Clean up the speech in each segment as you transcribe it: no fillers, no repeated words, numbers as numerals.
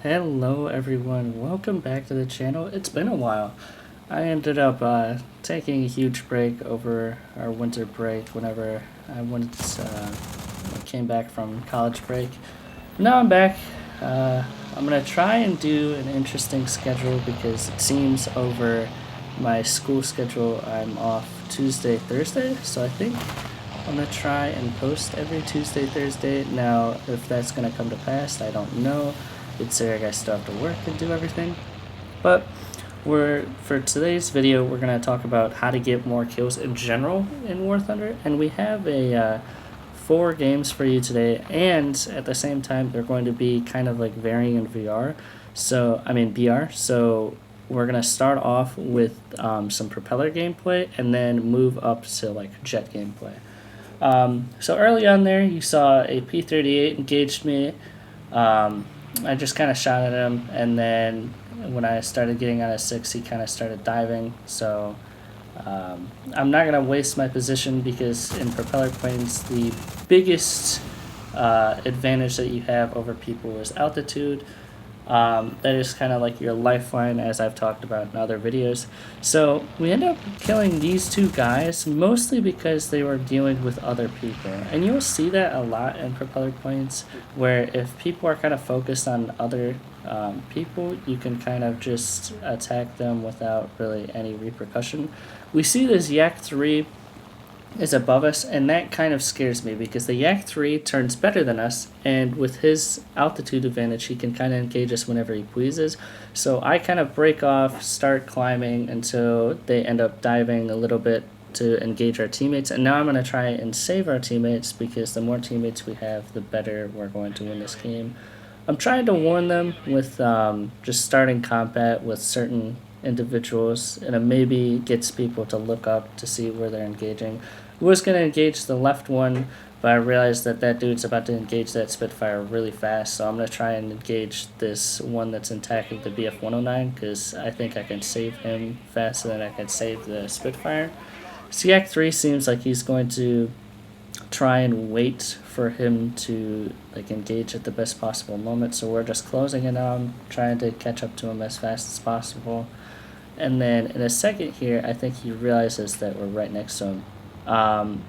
Hello everyone, welcome back to the channel. It's been a while. I ended up taking a huge break over our winter break whenever I came back from college break. Now I'm back. I'm going to try and do an interesting schedule because it seems over my school schedule I'm off Tuesday, Thursday, so I think I'm going to try and post every Tuesday, Thursday. Now, if that's going to come to pass, I don't know. Considering I still have to work and do everything. But for today's video, we're going to talk about how to get more kills in general in War Thunder. And we have a 4 games for you today. And at the same time, they're going to be kind of like varying in VR. BR. So we're going to start off with some propeller gameplay and then move up to like jet gameplay. So early on there, you saw a P-38 engaged me. I just kind of shot at him, and then when I started getting out of 6, he kind of started diving. So I'm not going to waste my position because in propeller planes, the biggest advantage that you have over people is altitude. That is kind of like your lifeline, as I've talked about in other videos. So we end up killing these 2 guys mostly because they were dealing with other people, and you'll see that a lot in propeller planes where if people are kind of focused on other people, you can kind of just attack them without really any repercussion. We see this Yak 3 is above us, and that kind of scares me because the Yak 3 turns better than us, and with his altitude advantage he can kind of engage us whenever he pleases. So I kind of break off, start climbing until they end up diving a little bit to engage our teammates, and now I'm going to try and save our teammates because the more teammates we have, the better we're going to win this game. I'm trying to warn them with just starting combat with certain individuals, and it maybe gets people to look up to see where they're engaging. I was going to engage the left one, but I realized that that dude's about to engage that Spitfire really fast, so I'm going to try and engage this one that's attacking the BF-109 because I think I can save him faster than I can save the Spitfire. Yak 3 seems like he's going to try and wait for him to like engage at the best possible moment, so we're just closing it on, trying to catch up to him as fast as possible. And then in a second here, I think he realizes that we're right next to him.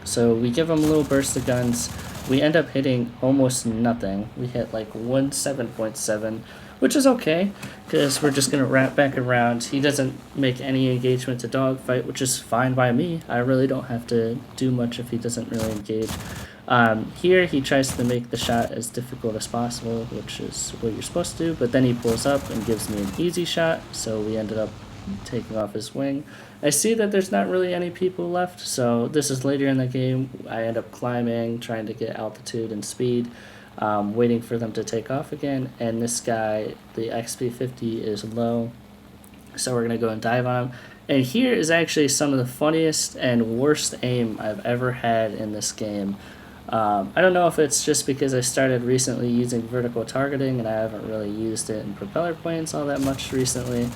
So we give him a little burst of guns. We end up hitting almost nothing. We hit like 17.7, which is okay because we're just going to wrap back around. He doesn't make any engagement to dogfight, which is fine by me. I really don't have to do much if he doesn't really engage. Here he tries to make the shot as difficult as possible, which is what you're supposed to do, but then he pulls up and gives me an easy shot, so we ended up taking off his wing. I see that there's not really any people left, so this is later in the game. I end up climbing, trying to get altitude and speed, waiting for them to take off again, and this guy, the XP50, is low, so we're going to go and dive on him. And here is actually some of the funniest and worst aim I've ever had in this game. I don't know if it's just because I started recently using vertical targeting and I haven't really used it in propeller planes all that much recently,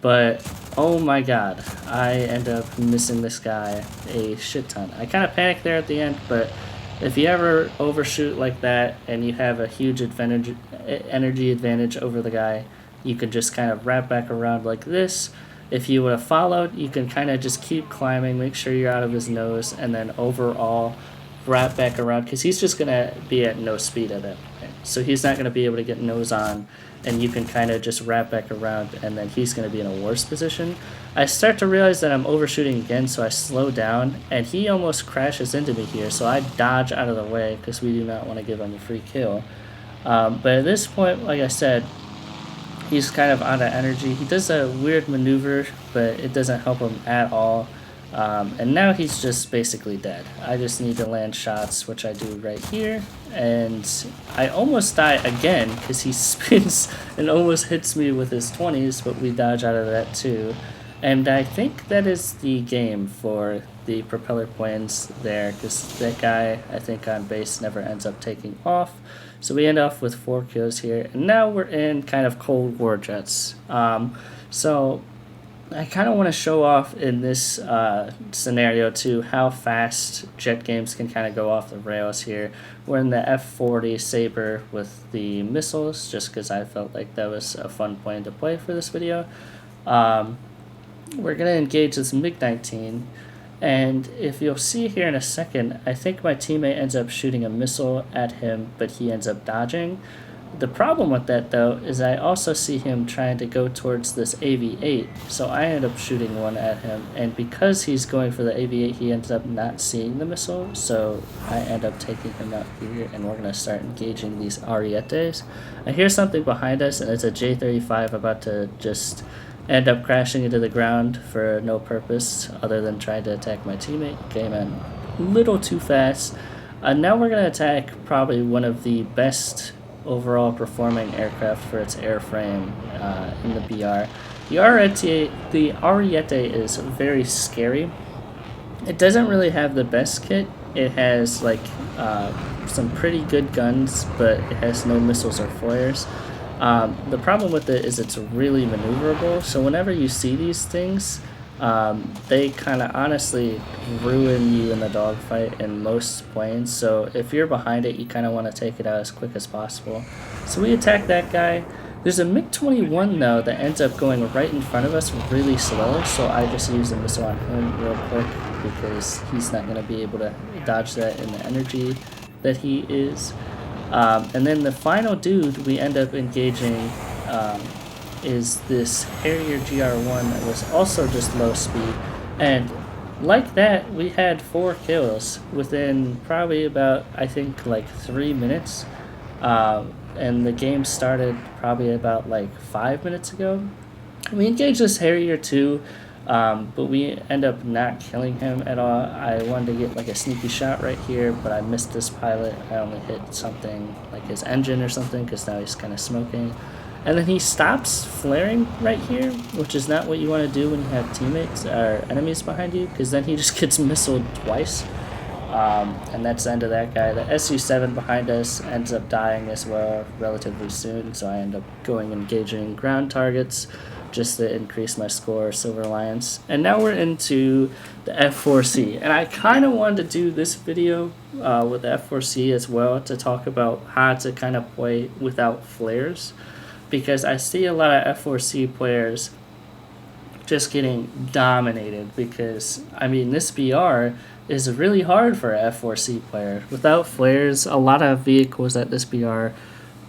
but oh my god, I end up missing this guy a shit ton. I kind of panicked there at the end, but if you ever overshoot like that and you have a huge energy advantage over the guy, you can just kind of wrap back around like this. If you would have followed, you can kind of just keep climbing, make sure you're out of his nose, and then overall wrap back around because he's just going to be at no speed at that point. So he's not going to be able to get nose on, and you can kind of just wrap back around, and then he's going to be in a worse position. I start to realize that I'm overshooting again, so I slow down, and he almost crashes into me here, so I dodge out of the way because we do not want to give him a free kill. But at this point, like I said, he's kind of out of energy. He does a weird maneuver, but it doesn't help him at all. And now he's just basically dead. I just need to land shots, which I do right here, and I almost die again because he spins and almost hits me with his 20s, but we dodge out of that too. And I think that is the game for the propeller planes there, because that guy, I think on base, never ends up taking off. So we end off with 4 kills here, and now we're in kind of Cold War jets. So I kind of want to show off in this scenario too how fast jet games can kind of go off the rails here. We're in the F-40 Sabre with the missiles, just because I felt like that was a fun plane to play for this video. We're going to engage this MiG-19, and if you'll see here in a second, I think my teammate ends up shooting a missile at him, but he ends up dodging. The problem with that, though, is I also see him trying to go towards this AV-8, so I end up shooting one at him, and because he's going for the AV-8, he ends up not seeing the missile, so I end up taking him out here, and we're going to start engaging these Arietes. I hear something behind us, and it's a J-35 about to just end up crashing into the ground for no purpose other than trying to attack my teammate. Came in a little too fast. Now we're going to attack probably one of the best overall performing aircraft for its airframe in the BR. The Ariete is very scary. It doesn't really have the best kit. It has like some pretty good guns, but it has no missiles or flares. The problem with it is it's really maneuverable, so whenever you see these things, they kind of honestly ruin you in the dogfight in most planes. So if you're behind it, you kind of want to take it out as quick as possible. So we attack that guy. There's a MiG-21 though that ends up going right in front of us really slow, so I just use a missile on him real quick because he's not going to be able to dodge that in the energy that he is. And then the final dude we end up engaging is this Harrier GR1 that was also just low speed, and like that we had 4 kills within probably about, I think, like 3 minutes, and the game started probably about like 5 minutes ago. We engaged this Harrier too, but we end up not killing him at all. I wanted to get like a sneaky shot right here, but I missed this pilot. I only hit something like his engine or something because now he's kind of smoking. And then he stops flaring right here, which is not what you want to do when you have teammates or enemies behind you, because then he just gets missiled twice. And that's the end of that guy. The Su-7 behind us ends up dying as well relatively soon, so I end up going engaging ground targets just to increase my score, Silver Alliance. And now we're into the F-4C, and I kind of wanted to do this video with the F-4C as well to talk about how to kind of play without flares, because I see a lot of F-4C players just getting dominated because, I mean, this BR is really hard for an F-4C player. Without flares, a lot of vehicles at this BR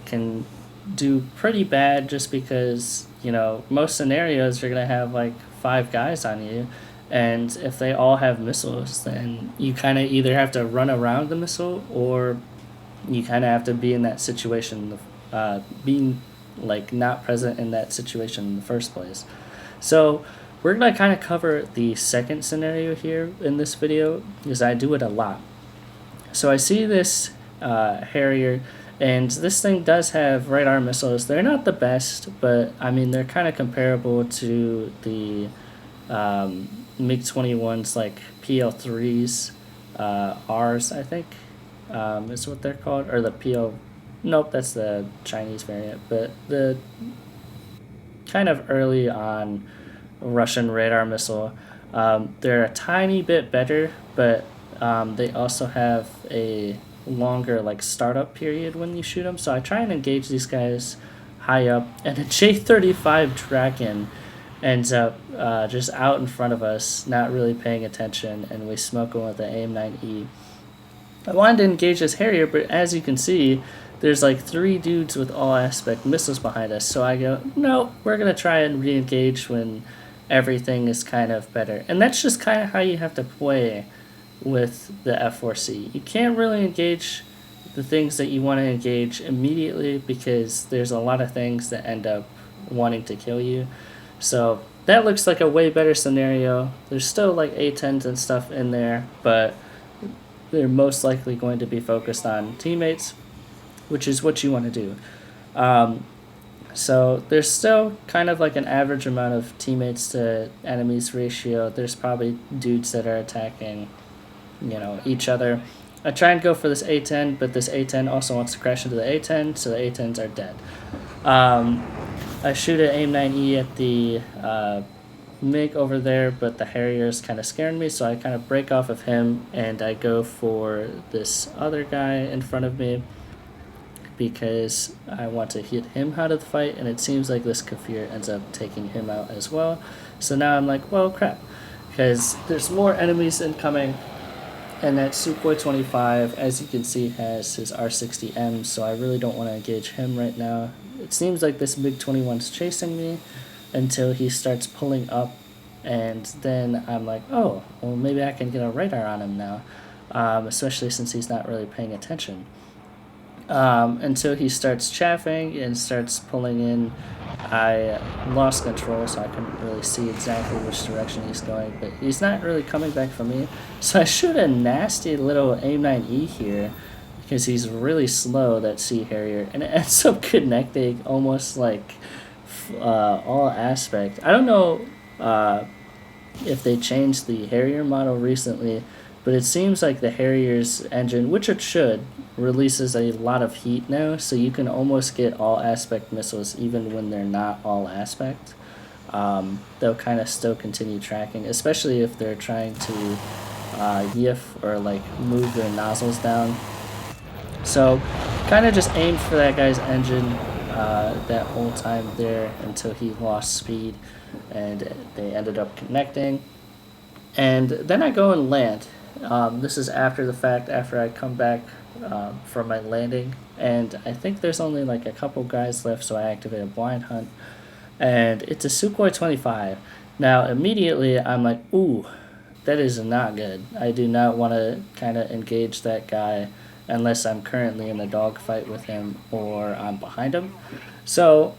can do pretty bad just because, you know, most scenarios you're going to have like 5 guys on you, and if they all have missiles, then you kind of either have to run around the missile or you kind of have to be in that situation, being like not present in that situation in the first place. So we're going to kind of cover the second scenario here in this video because I do it a lot. So I see this Harrier, and this thing does have radar missiles. They're not the best, but I mean they're kind of comparable to the MiG-21s, like PL3s, Rs I think is what they're called, or the PL. Nope, that's the Chinese variant, but the kind of early on Russian radar missile. They're a tiny bit better, but they also have a longer like startup period when you shoot them. So I try and engage these guys high up, and a J-35 Draken ends up just out in front of us, not really paying attention, and we smoke him with an AIM-9E. I wanted to engage this Harrier, but as you can see, there's like 3 dudes with all aspect missiles behind us, so I go, no, we're going to try and re-engage when everything is kind of better. And that's just kind of how you have to play with the F-4C. You can't really engage the things that you want to engage immediately because there's a lot of things that end up wanting to kill you. So that looks like a way better scenario. There's still like A-10s and stuff in there, but they're most likely going to be focused on teammates, which is what you want to do. So there's still kind of like an average amount of teammates to enemies ratio. There's probably dudes that are attacking, you know, each other. I try and go for this A-10, but this A-10 also wants to crash into the A-10, so the A-10s are dead. I shoot an AIM-9E at the MiG over there, but the Harrier's kind of scaring me, so I kind of break off of him and I go for this other guy in front of me because I want to hit him out of the fight, and it seems like this Kafir ends up taking him out as well. So now I'm like, well, crap, because there's more enemies incoming, and that Sukhoi 25, as you can see, has his R60M, so I really don't want to engage him right now. It seems like this MiG-21's chasing me until he starts pulling up, and then I'm like, oh, well, maybe I can get a radar on him now, especially since he's not really paying attention. Until he starts chaffing and starts pulling in. I lost control, so I couldn't really see exactly which direction he's going, but he's not really coming back for me. So I shoot a nasty little AIM-9E here because he's really slow, that Sea Harrier, and it ends up connecting almost like all aspect. I don't know if they changed the Harrier model recently, but it seems like the Harrier's engine, which it should, releases a lot of heat now, so you can almost get all aspect missiles even when they're not all aspect. They'll kind of still continue tracking, especially if they're trying to yiff or like move their nozzles down. So kind of just aimed for that guy's engine that whole time there until he lost speed, and they ended up connecting. And then I go and land. This is after the fact, after I come back from my landing, and I think there's only like a couple guys left, so I activate a blind hunt, and it's a Sukhoi 25. Now immediately I'm like, ooh, that is not good. I do not want to kind of engage that guy unless I'm currently in a dogfight with him or I'm behind him. So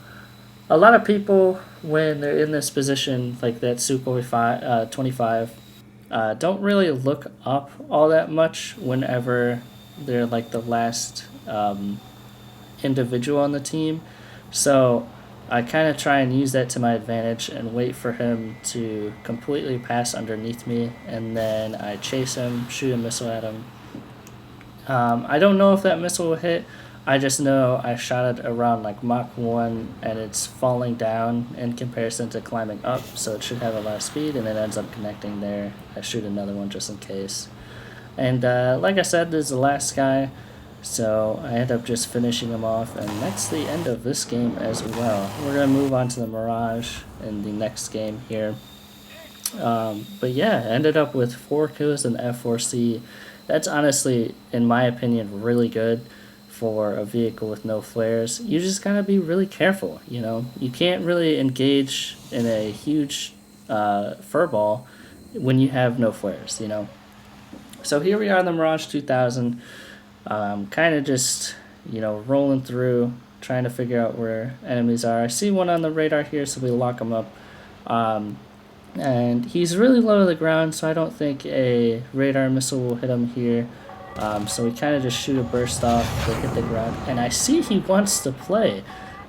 a lot of people, when they're in this position like that Sukhoi 25, don't really look up all that much whenever they're like the last individual on the team. So I kind of try and use that to my advantage and wait for him to completely pass underneath me, and then I chase him, shoot a missile at him. I don't know if that missile will hit. I just know I shot it around like Mach 1 and it's falling down in comparison to climbing up, so it should have a lot of speed, and it ends up connecting there. I shoot another one just in case. And like I said, this is the last guy, so I end up just finishing him off, and that's the end of this game as well. We're going to move on to the Mirage in the next game here. But yeah, I ended up with 4 kills in F4C. That's honestly, in my opinion, really good for a vehicle with no flares. You just gotta be really careful, you know. You can't really engage in a huge furball when you have no flares, you know. So here we are in the Mirage 2000, kind of just, you know, rolling through, trying to figure out where enemies are. I see one on the radar here, so we lock him up. And he's really low to the ground, so I don't think a radar missile will hit him here. So we kind of just shoot a burst off to hit the ground, and I see he wants to play.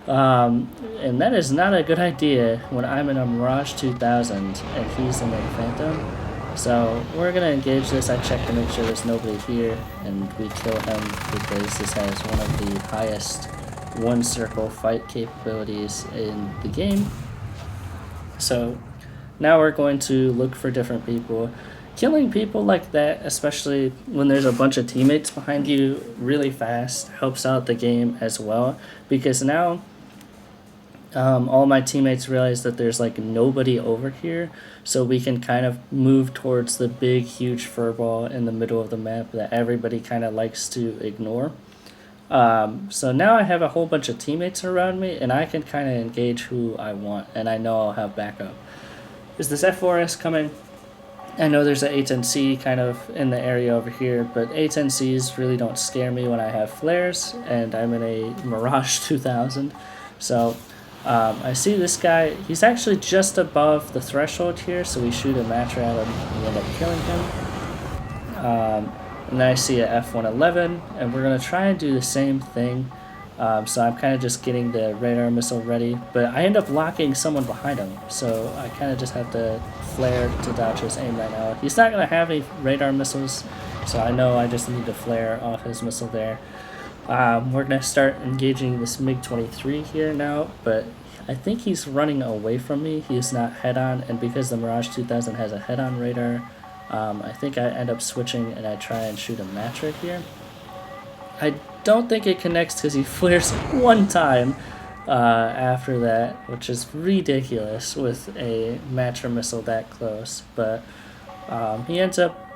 And that is not a good idea when I'm in a Mirage 2000 and he's in a Phantom. So we're going to engage this. I check to make sure there's nobody here, and we kill him because this has one of the highest one-circle fight capabilities in the game. So now we're going to look for different people. Killing people like that, especially when there's a bunch of teammates behind you really fast, helps out the game as well, because now all my teammates realize that there's like nobody over here, so we can kind of move towards the big huge furball in the middle of the map that everybody kind of likes to ignore. So now I have a whole bunch of teammates around me, and I can kind of engage who I want, and I know I'll have backup. Is this F4S coming? I know there's an A10C kind of in the area over here, but A10Cs really don't scare me when I have flares, and I'm in a Mirage 2000. So I see this guy. He's actually just above the threshold here, so we shoot a matcher at him and we end up killing him. And then I see a F111, and we're going to try and do the same thing. So I'm kind of just getting the radar missile ready, but I end up locking someone behind him, so I kind of just have to flare to dodge his aim right now. He's not going to have any radar missiles, so I know I just need to flare off his missile there. We're gonna start engaging this MiG-23 here now, but I think he's running away from me. He's not head-on, and because the Mirage 2000 has a head-on radar, I think I end up switching and I try and shoot a matcher here. I don't think it connects because he flares one time after that, which is ridiculous with a matcher missile that close, but he ends up,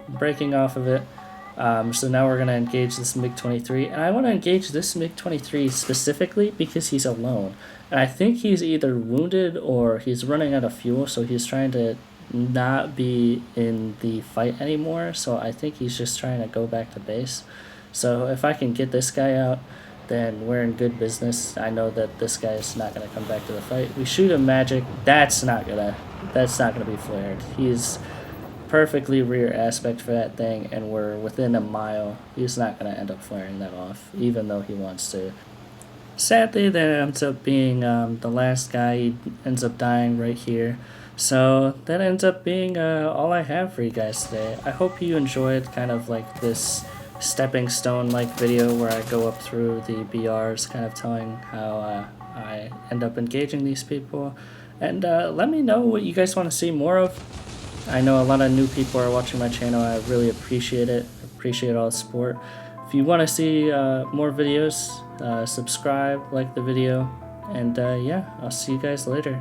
breaking off of it. So now we're going to engage this MiG-23, and I want to engage this MiG-23 specifically because he's alone. And I think he's either wounded or he's running out of fuel, so he's trying to not be in the fight anymore. So I think he's just trying to go back to base. So if I can get this guy out, then we're in good business. I know that this guy is not going to come back to the fight. We shoot a magic. That's not gonna be flared. He's perfectly rear aspect for that thing, and we're within a mile. He's not going to end up flaring that off, even though he wants to. Sadly, that ends up being the last guy. He ends up dying right here. So that ends up being all I have for you guys today. I hope you enjoyed kind of like this stepping stone like video where I go up through the BRs, kind of telling how I end up engaging these people. And let me know what you guys want to see more of. I know a lot of new people are watching my channel. I really appreciate it. Appreciate all the support. If you want to see more videos, subscribe, like the video, and yeah, I'll see you guys later.